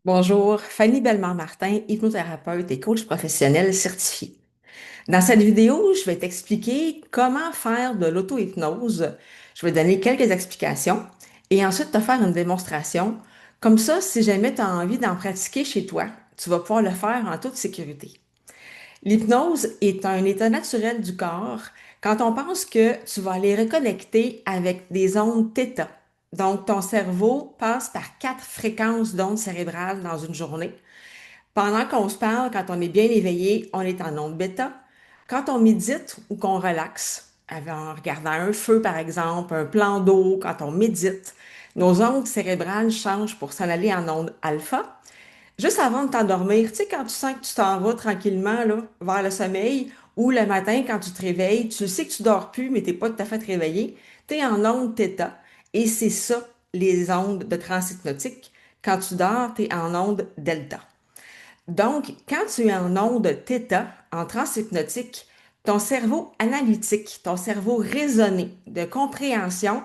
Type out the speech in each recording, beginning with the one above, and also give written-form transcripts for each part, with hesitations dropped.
Bonjour, Fanny Bellemare-Martin, hypnothérapeute et coach professionnel certifié. Dans cette vidéo, je vais t'expliquer comment faire de l'auto-hypnose. Je vais donner quelques explications et ensuite te faire une démonstration. Comme ça, si jamais tu as envie d'en pratiquer chez toi, tu vas pouvoir le faire en toute sécurité. L'hypnose est un état naturel du corps quand on pense que tu vas aller reconnecter avec des ondes θ. Donc, ton cerveau passe par 4 fréquences d'ondes cérébrales dans une journée. Pendant qu'on se parle, quand on est bien éveillé, on est en onde bêta. Quand on médite ou qu'on relaxe, en regardant un feu par exemple, un plan d'eau, quand on médite, nos ondes cérébrales changent pour s'en aller en onde alpha. Juste avant de t'endormir, tu sais, quand tu sens que tu t'en vas tranquillement là, vers le sommeil, ou le matin, quand tu te réveilles, tu sais que tu dors plus, mais tu n'es pas tout à fait réveillé, tu es en onde θ, et c'est ça, les ondes de transhypnotique. Quand tu dors, tu es en onde delta. Donc, quand tu es en onde θ, en transhypnotique, ton cerveau analytique, ton cerveau raisonné de compréhension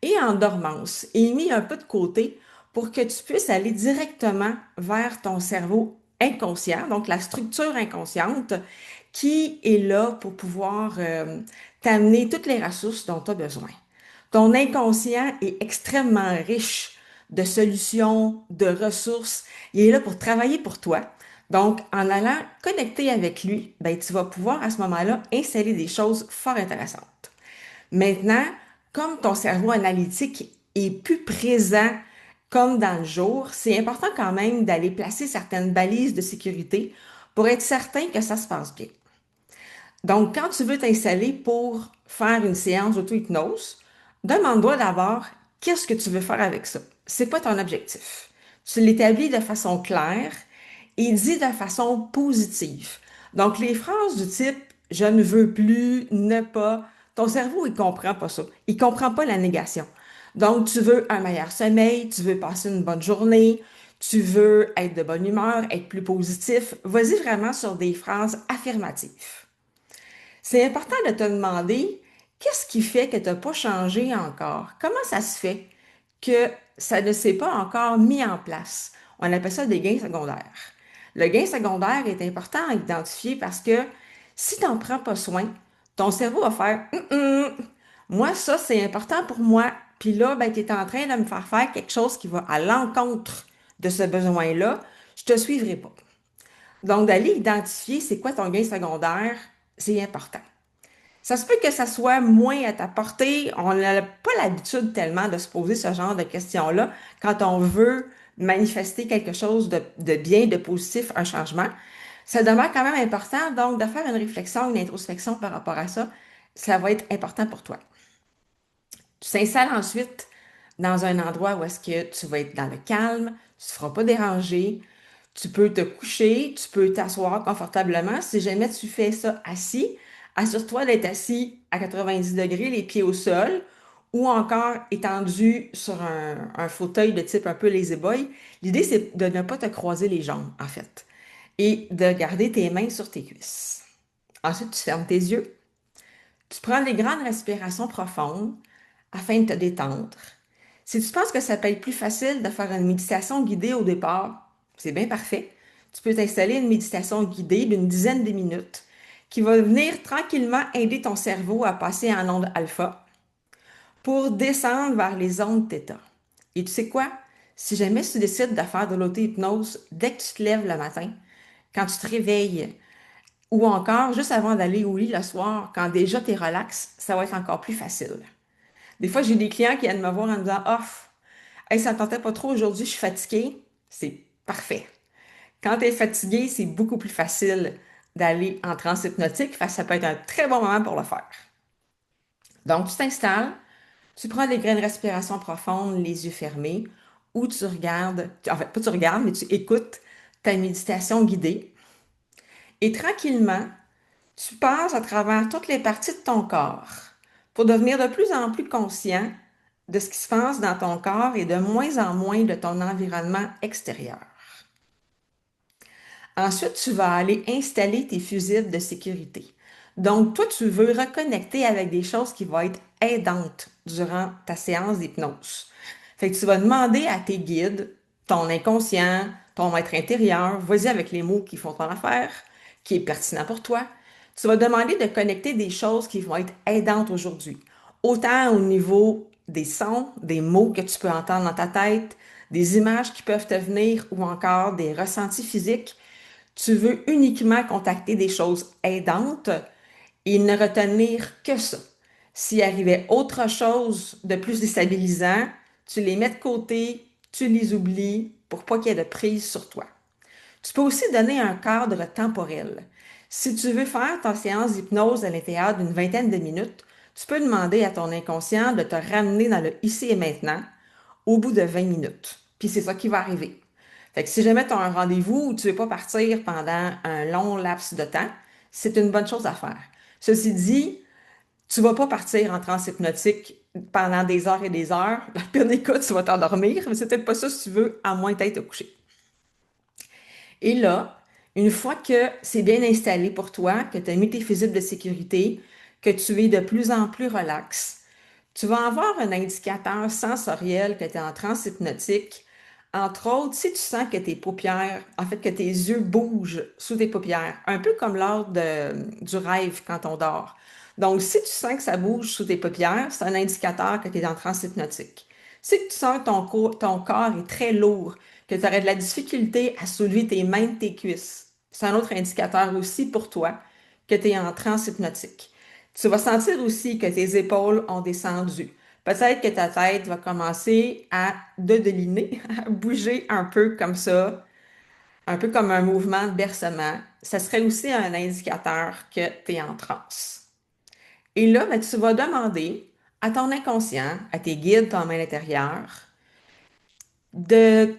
est en dormance et mis un peu de côté pour que tu puisses aller directement vers ton cerveau inconscient, donc la structure inconsciente qui est là pour pouvoir t'amener toutes les ressources dont tu as besoin. Ton inconscient est extrêmement riche de solutions, de ressources. Il est là pour travailler pour toi. Donc, en allant connecter avec lui, ben, tu vas pouvoir à ce moment-là installer des choses fort intéressantes. Maintenant, comme ton cerveau analytique est plus présent comme dans le jour, c'est important quand même d'aller placer certaines balises de sécurité pour être certain que ça se passe bien. Donc, quand tu veux t'installer pour faire une séance d'auto-hypnose, demande-toi d'abord qu'est-ce que tu veux faire avec ça. C'est quoi ton objectif? Tu l'établis de façon claire et dis de façon positive. Donc, les phrases du type je ne veux plus, ne pas, ton cerveau, il comprend pas ça. Il comprend pas la négation. Donc, tu veux un meilleur sommeil, tu veux passer une bonne journée, tu veux être de bonne humeur, être plus positif. Vas-y vraiment sur des phrases affirmatives. C'est important de te demander qu'est-ce qui fait que tu n'as pas changé encore? Comment ça se fait que ça ne s'est pas encore mis en place? On appelle ça des gains secondaires. Le gain secondaire est important à identifier parce que si tu n'en prends pas soin, ton cerveau va faire moi, ça, c'est important pour moi. Puis là, ben, tu es en train de me faire faire quelque chose qui va à l'encontre de ce besoin-là. Je te suivrai pas. Donc, d'aller identifier c'est quoi ton gain secondaire, c'est important. Ça se peut que ça soit moins à ta portée. On n'a pas l'habitude tellement de se poser ce genre de questions-là quand on veut manifester quelque chose de bien, de positif, un changement. Ça demeure quand même important, donc, de faire une réflexion, une introspection par rapport à ça. Ça va être important pour toi. Tu t'installes ensuite dans un endroit où est-ce que tu vas être dans le calme, tu ne te feras pas déranger, tu peux te coucher, tu peux t'asseoir confortablement. Si jamais tu fais ça assis, assure-toi d'être assis à 90 degrés, les pieds au sol, ou encore étendu sur un fauteuil de type un peu lazy boy. L'idée, c'est de ne pas te croiser les jambes, en fait, et de garder tes mains sur tes cuisses. Ensuite, tu fermes tes yeux, tu prends des grandes respirations profondes afin de te détendre. Si tu penses que ça peut être plus facile de faire une méditation guidée au départ, c'est bien parfait. Tu peux t'installer une méditation guidée d'une dizaine de minutes qui va venir tranquillement aider ton cerveau à passer en onde alpha pour descendre vers les ondes θ. Et tu sais quoi? Si jamais tu décides de faire de l'auto-hypnose dès que tu te lèves le matin, quand tu te réveilles, ou encore juste avant d'aller au lit le soir, quand déjà tu es relax, ça va être encore plus facile. Des fois, j'ai des clients qui viennent me voir en me disant off, hey, ça ne tentait pas trop aujourd'hui, je suis fatiguée. C'est parfait. Quand tu es fatigué, c'est beaucoup plus facile d'aller en transe hypnotique, fait que ça peut être un très bon moment pour le faire. Donc, tu t'installes, tu prends des graines de respiration profondes, les yeux fermés, ou tu regardes, en fait, pas tu regardes, mais tu écoutes ta méditation guidée. Et tranquillement, tu passes à travers toutes les parties de ton corps pour devenir de plus en plus conscient de ce qui se passe dans ton corps et de moins en moins de ton environnement extérieur. Ensuite, tu vas aller installer tes fusibles de sécurité. Donc, toi, tu veux reconnecter avec des choses qui vont être aidantes durant ta séance d'hypnose. Fait que tu vas demander à tes guides, ton inconscient, ton être intérieur. Vas-y avec les mots qui font ton affaire, qui est pertinent pour toi. Tu vas demander de connecter des choses qui vont être aidantes aujourd'hui. Autant au niveau des sons, des mots que tu peux entendre dans ta tête, des images qui peuvent te venir ou encore des ressentis physiques. Tu veux uniquement contacter des choses aidantes et ne retenir que ça. S'il arrivait autre chose de plus déstabilisant, tu les mets de côté, tu les oublies pour pas qu'il y ait de prise sur toi. Tu peux aussi donner un cadre temporel. Si tu veux faire ta séance d'hypnose à l'intérieur d'une vingtaine de minutes, tu peux demander à ton inconscient de te ramener dans le ici et maintenant au bout de 20 minutes. Puis c'est ça qui va arriver. Fait que si jamais tu as un rendez-vous où tu ne veux pas partir pendant un long laps de temps, c'est une bonne chose à faire. Ceci dit, tu ne vas pas partir en transe hypnotique pendant des heures et des heures. Dans le pire des cas, tu vas t'endormir, mais c'est peut-être pas ça si tu veux, à moins d'être couché. Et là, une fois que c'est bien installé pour toi, que tu as mis tes fusibles de sécurité, que tu es de plus en plus relax, tu vas avoir un indicateur sensoriel que tu es en transe hypnotique. Entre autres, si tu sens que tes paupières, en fait, que tes yeux bougent sous tes paupières, un peu comme lors du rêve quand on dort. Donc, si tu sens que ça bouge sous tes paupières, c'est un indicateur que tu es en transe hypnotique. Si tu sens que ton corps est très lourd, que tu aurais de la difficulté à soulever tes mains de tes cuisses, c'est un autre indicateur aussi pour toi que tu es en transe hypnotique. Tu vas sentir aussi que tes épaules ont descendu. Peut-être que ta tête va commencer à dodeliner, à bouger un peu comme ça, un peu comme un mouvement de bercement. Ça serait aussi un indicateur que tu es en transe. Et là, ben, tu vas demander à ton inconscient, à tes guides, ton main intérieure, de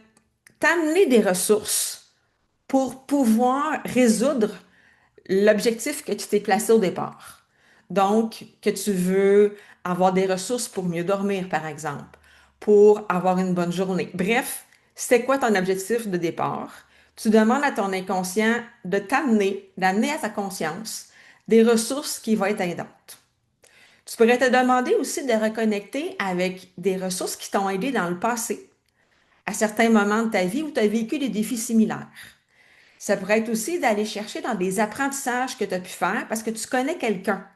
t'amener des ressources pour pouvoir résoudre l'objectif que tu t'es placé au départ. Donc, que tu veux avoir des ressources pour mieux dormir, par exemple, pour avoir une bonne journée. Bref, c'est quoi ton objectif de départ? Tu demandes à ton inconscient de t'amener, d'amener à ta conscience des ressources qui vont être aidantes. Tu pourrais te demander aussi de reconnecter avec des ressources qui t'ont aidé dans le passé, à certains moments de ta vie où tu as vécu des défis similaires. Ça pourrait être aussi d'aller chercher dans des apprentissages que tu as pu faire parce que tu connais quelqu'un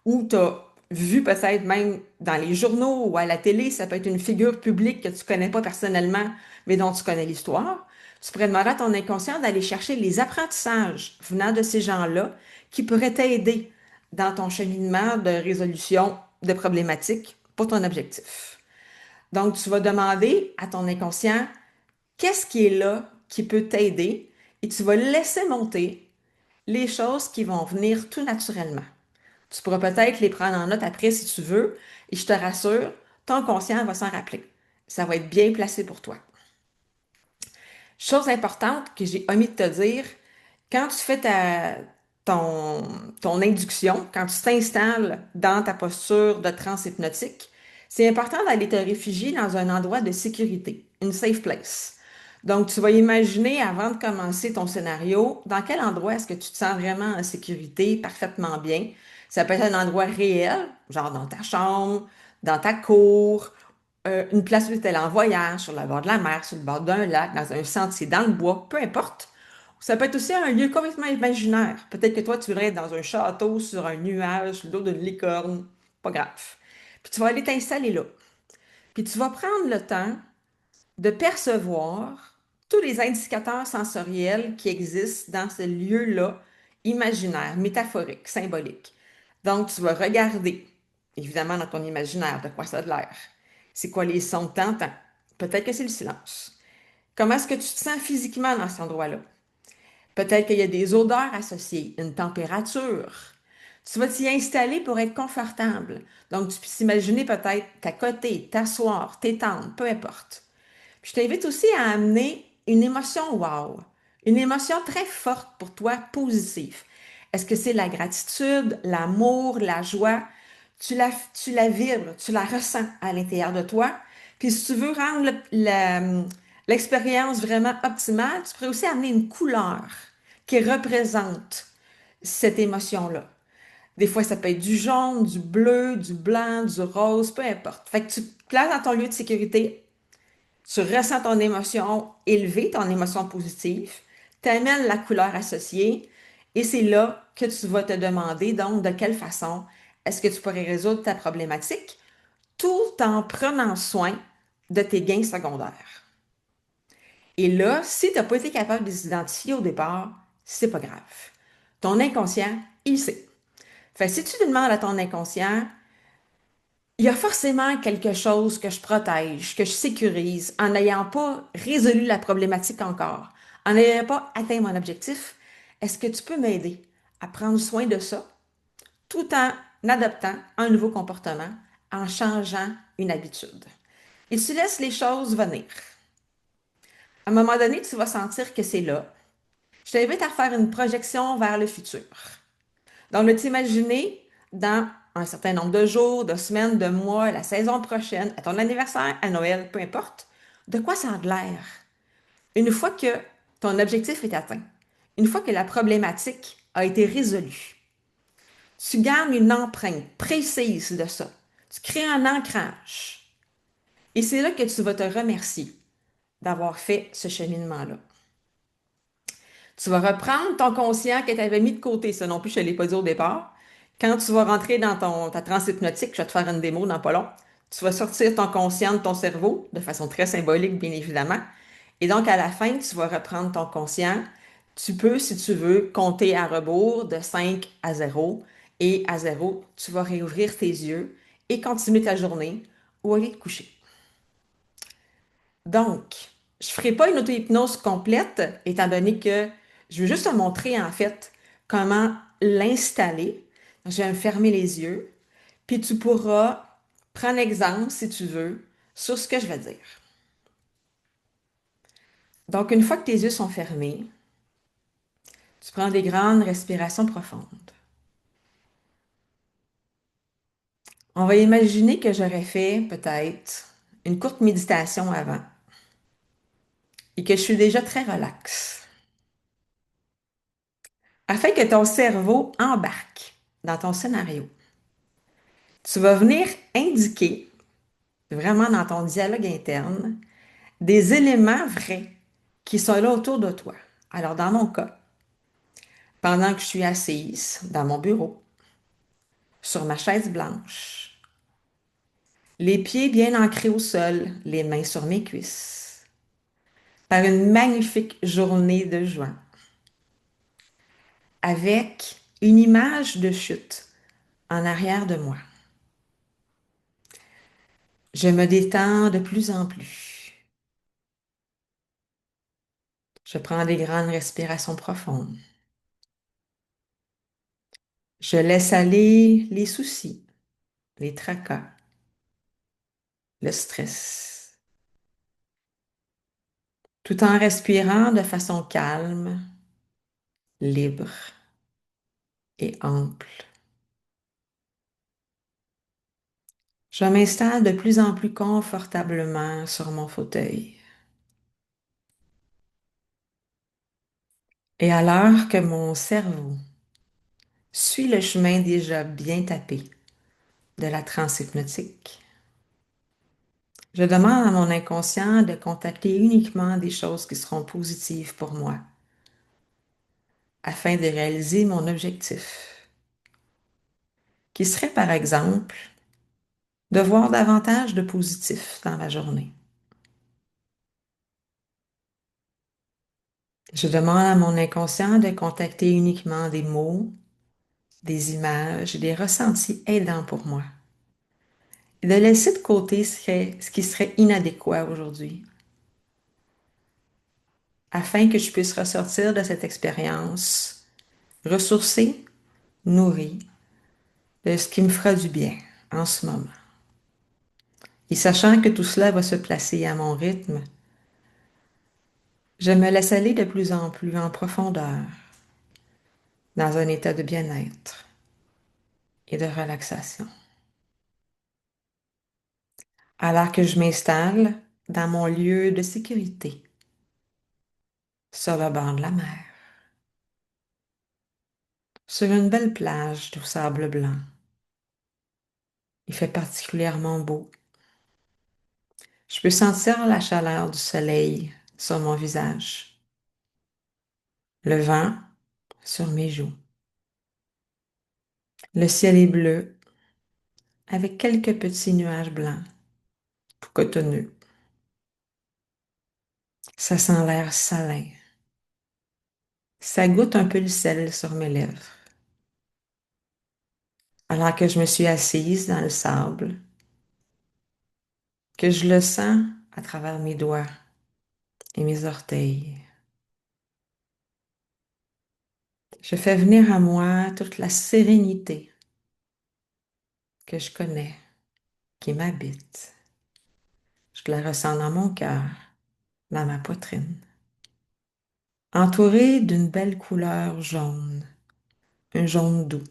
ou tu as vu peut-être même dans les journaux ou à la télé, ça peut être une figure publique que tu connais pas personnellement, mais dont tu connais l'histoire. Tu pourrais demander à ton inconscient d'aller chercher les apprentissages venant de ces gens-là qui pourraient t'aider dans ton cheminement de résolution de problématiques pour ton objectif. Donc, tu vas demander à ton inconscient qu'est-ce qui est là qui peut t'aider et tu vas laisser monter les choses qui vont venir tout naturellement. Tu pourras peut-être les prendre en note après si tu veux et je te rassure, ton conscient va s'en rappeler. Ça va être bien placé pour toi. Chose importante que j'ai omis de te dire, quand tu fais ton, ton induction, quand tu t'installes dans ta posture de transe hypnotique, c'est important d'aller te réfugier dans un endroit de sécurité, une safe place. Donc, tu vas imaginer avant de commencer ton scénario, dans quel endroit est-ce que tu te sens vraiment en sécurité, parfaitement bien. Ça peut être un endroit réel, genre dans ta chambre, dans ta cour, une place où tu es en voyage, sur le bord de la mer, sur le bord d'un lac, dans un sentier, dans le bois, peu importe. Ça peut être aussi un lieu complètement imaginaire. Peut-être que toi, tu voudrais être dans un château, sur un nuage, sur le dos d'une licorne. Pas grave. Puis tu vas aller t'installer là. Puis tu vas prendre le temps de percevoir tous les indicateurs sensoriels qui existent dans ce lieu-là, imaginaire, métaphorique, symbolique. Donc, tu vas regarder, évidemment, dans ton imaginaire, de quoi ça a l'air. C'est quoi les sons que tu entends? Peut-être que c'est le silence. Comment est-ce que tu te sens physiquement dans cet endroit-là? Peut-être qu'il y a des odeurs associées, une température. Tu vas t'y installer pour être confortable. Donc, tu peux s'imaginer peut-être t'accoter, t'asseoir, t'étendre, peu importe. Puis je t'invite aussi à amener une émotion wow, une émotion très forte pour toi, positive. Est-ce que c'est la gratitude, l'amour, la joie? Tu la vibres, tu la ressens à l'intérieur de toi. Puis si tu veux rendre l'expérience vraiment optimale, tu pourrais aussi amener une couleur qui représente cette émotion-là. Des fois, ça peut être du jaune, du bleu, du blanc, du rose, peu importe. Fait que tu te places dans ton lieu de sécurité, Tu ressens ton émotion élevée, ton émotion positive, tu amènes la couleur associée et c'est là que tu vas te demander donc de quelle façon est-ce que tu pourrais résoudre ta problématique tout en prenant soin de tes gains secondaires. Et là, si tu n'as pas été capable de les identifier au départ, c'est pas grave. Ton inconscient, il sait. Fait que si tu demandes à ton inconscient, il y a forcément quelque chose que je protège, que je sécurise en n'ayant pas résolu la problématique encore, en n'ayant pas atteint mon objectif. Est-ce que tu peux m'aider à prendre soin de ça tout en adoptant un nouveau comportement, en changeant une habitude? Et tu laisses les choses venir. À un moment donné, tu vas sentir que c'est là. Je t'invite à faire une projection vers le futur. Donc, de t'imaginer dans un certain nombre de jours, de semaines, de mois, la saison prochaine, à ton anniversaire, à Noël, peu importe, de quoi ça a de l'air. Une fois que ton objectif est atteint, une fois que la problématique a été résolue, tu gardes une empreinte précise de ça. Tu crées un ancrage. Et c'est là que tu vas te remercier d'avoir fait ce cheminement-là. Tu vas reprendre ton conscient que tu avais mis de côté. Ça non plus, je ne te l'ai pas dit au départ. Quand tu vas rentrer dans ta transe hypnotique, je vais te faire une démo dans pas long, tu vas sortir ton conscient de ton cerveau de façon très symbolique, bien évidemment. Et donc, à la fin, tu vas reprendre ton conscient. Tu peux, si tu veux, compter à rebours de 5 à 0. Et à 0, tu vas réouvrir tes yeux et continuer ta journée ou aller te coucher. Donc, je ne ferai pas une auto-hypnose complète, étant donné que je veux juste te montrer en fait comment l'installer. Je vais me fermer les yeux, puis tu pourras prendre exemple, si tu veux, sur ce que je vais dire. Donc, une fois que tes yeux sont fermés, tu prends des grandes respirations profondes. On va imaginer que j'aurais fait peut-être une courte méditation avant et que je suis déjà très relax, afin que ton cerveau embarque dans ton scénario. Tu vas venir indiquer, vraiment dans ton dialogue interne, des éléments vrais qui sont là autour de toi. Alors, dans mon cas, pendant que je suis assise dans mon bureau, sur ma chaise blanche, les pieds bien ancrés au sol, les mains sur mes cuisses, par une magnifique journée de juin, avec une image de chute en arrière de moi. Je me détends de plus en plus. Je prends des grandes respirations profondes. Je laisse aller les soucis, les tracas, le stress, tout en respirant de façon calme, libre et ample. Je m'installe de plus en plus confortablement sur mon fauteuil. Et alors que mon cerveau suit le chemin déjà bien tapé de la transe hypnotique, je demande à mon inconscient de contacter uniquement des choses qui seront positives pour moi afin de réaliser mon objectif, qui serait par exemple de voir davantage de positif dans la journée. Je demande à mon inconscient de contacter uniquement des mots, des images, des ressentis aidants pour moi et de laisser de côté ce qui serait inadéquat aujourd'hui afin que je puisse ressortir de cette expérience ressourcée, nourrie de ce qui me fera du bien en ce moment. Et sachant que tout cela va se placer à mon rythme, je me laisse aller de plus en plus en profondeur dans un état de bien-être et de relaxation. Alors que je m'installe dans mon lieu de sécurité, sur le bord de la mer, sur une belle plage de sable blanc. Il fait particulièrement beau. Je peux sentir la chaleur du soleil sur mon visage, le vent sur mes joues. Le ciel est bleu avec quelques petits nuages blancs, tout cotonneux. Ça sent l'air salin. Ça goûte un peu le sel sur mes lèvres. Alors que je me suis assise dans le sable, que je le sens à travers mes doigts et mes orteils. Je fais venir à moi toute la sérénité que je connais, qui m'habite. Je la ressens dans mon cœur, dans ma poitrine, entourée d'une belle couleur jaune, un jaune doux,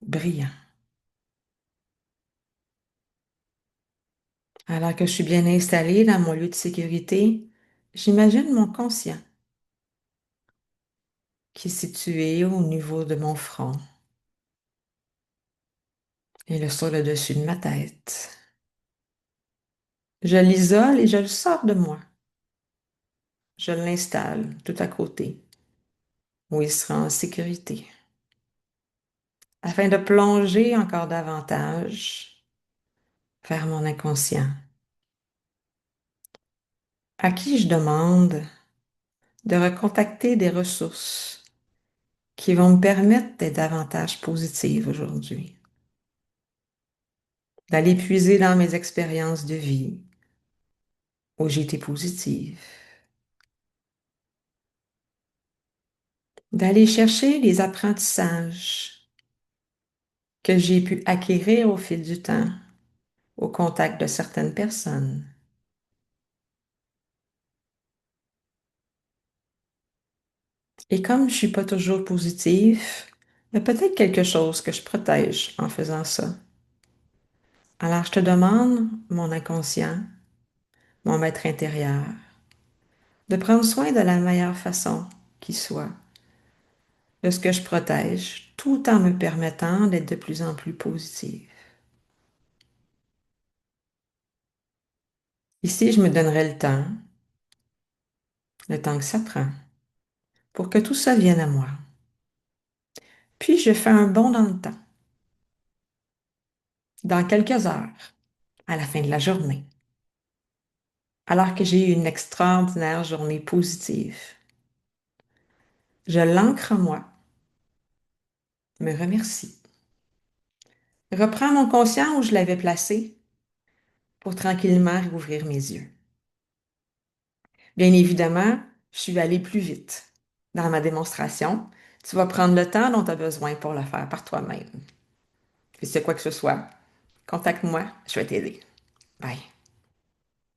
brillant. Alors que je suis bien installée dans mon lieu de sécurité, j'imagine mon conscient qui est situé au niveau de mon front et le sur le dessus de ma tête. Je l'isole et je le sors de moi. Je l'installe tout à côté, où il sera en sécurité, afin de plonger encore davantage vers mon inconscient, à qui je demande de recontacter des ressources qui vont me permettre d'être davantage positive aujourd'hui, d'aller puiser dans mes expériences de vie où j'ai été positive, d'aller chercher les apprentissages que j'ai pu acquérir au fil du temps au contact de certaines personnes. Et comme je suis pas toujours positive, il y a peut-être quelque chose que je protège en faisant ça. Alors je te demande, mon inconscient, mon maître intérieur, de prendre soin de la meilleure façon qui soit de ce que je protège, tout en me permettant d'être de plus en plus positive. Ici, je me donnerai le temps que ça prend, pour que tout ça vienne à moi. Puis je fais un bond dans le temps, dans quelques heures, à la fin de la journée, alors que j'ai eu une extraordinaire journée positive. Je l'ancre en moi, me remercie. Reprends mon conscient où je l'avais placé pour tranquillement rouvrir mes yeux. Bien évidemment, je suis allée plus vite dans ma démonstration. Tu vas prendre le temps dont tu as besoin pour le faire par toi-même. Puis si c'est quoi que ce soit, contacte-moi, je vais t'aider. Bye.